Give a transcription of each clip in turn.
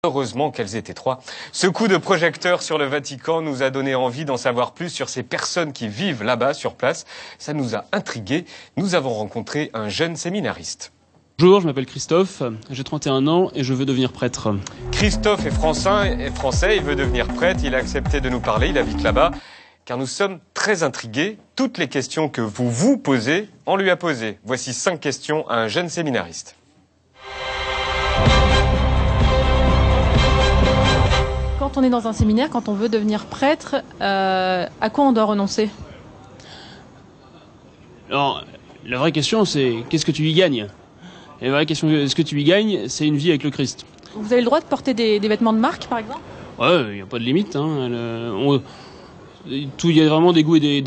Heureusement qu'elles étaient trois. Ce coup de projecteur sur le Vatican nous a donné envie d'en savoir plus sur ces personnes qui vivent là-bas, sur place. Ça nous a intrigués. Nous avons rencontré un jeune séminariste. Bonjour, je m'appelle Christophe, j'ai 31 ans et je veux devenir prêtre. Christophe est français, il veut devenir prêtre, il a accepté de nous parler, il habite là-bas. Car nous sommes très intrigués. Toutes les questions que vous vous posez, on lui a posées. Voici 5 questions à un jeune séminariste. Quand on est dans un séminaire, quand on veut devenir prêtre, à quoi on doit renoncer? Alors, la vraie question, c'est qu'est-ce que tu y gagnes? Et la vraie question, ce que tu y gagnes, c'est une vie avec le Christ. Vous avez le droit de porter des vêtements de marque, par exemple? Ouais, il n'y a pas de limite. Il y a vraiment des goûts et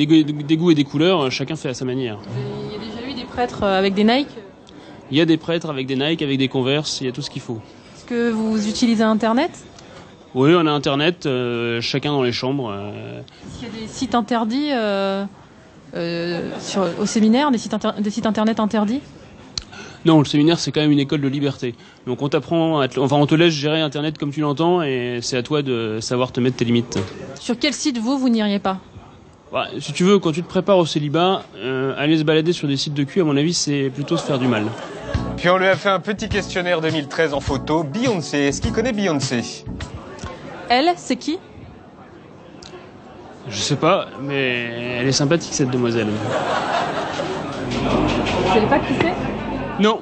des couleurs, chacun fait à sa manière. Il y a déjà eu des prêtres avec des Nike? Il y a des prêtres avec des Nike, avec des Converse, il y a tout ce qu'il faut. Est-ce que vous utilisez Internet? Oui, on a Internet, chacun dans les chambres. Est-ce qu'il y a des sites interdits au séminaire, des sites Internet interdits? Non, le séminaire, c'est quand même une école de liberté. Donc on t'apprend, on te laisse gérer Internet comme tu l'entends et c'est à toi de savoir te mettre tes limites. Sur quel site, vous n'iriez pas? Ouais, si tu veux, quand tu te prépares au célibat, aller se balader sur des sites de cul, à mon avis, c'est plutôt se faire du mal. Puis on lui a fait un petit questionnaire 2013 en photo. Beyoncé, est-ce qu'il connaît Beyoncé? Elle, c'est qui? Je sais pas, mais elle est sympathique cette demoiselle. Vous savez pas qui c'est? Non.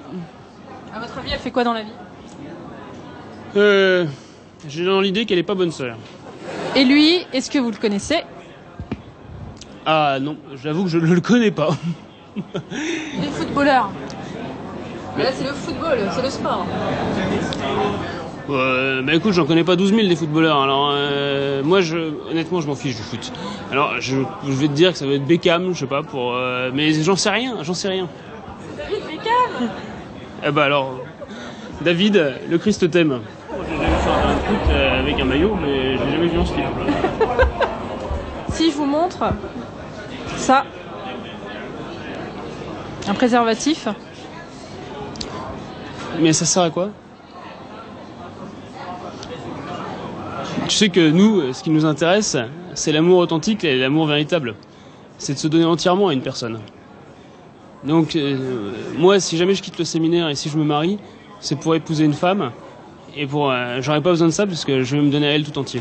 À votre avis, elle fait quoi dans la vie? J'ai dans l'idée qu'elle est pas bonne sœur. Et lui, est-ce que vous le connaissez? Ah non, j'avoue que je ne le connais pas. Il est footballeur. Mais là, c'est le football, c'est le sport. Bah écoute, j'en connais pas 12 000 des footballeurs, alors moi honnêtement je m'en fiche du foot. Alors je vais te dire que ça va être Beckham, je sais pas, mais j'en sais rien. David Beckham? Eh bah alors, David, le Christ t'aime. J'ai jamais fait un foot avec un maillot, mais j'ai jamais vu en style. Si je vous montre ça, un préservatif. Mais ça sert à quoi? Tu sais que nous, ce qui nous intéresse, c'est l'amour authentique et l'amour véritable. C'est de se donner entièrement à une personne. Donc, moi, si jamais je quitte le séminaire et si je me marie, c'est pour épouser une femme. Et j'aurais pas besoin de ça parce que je vais me donner à elle tout entier.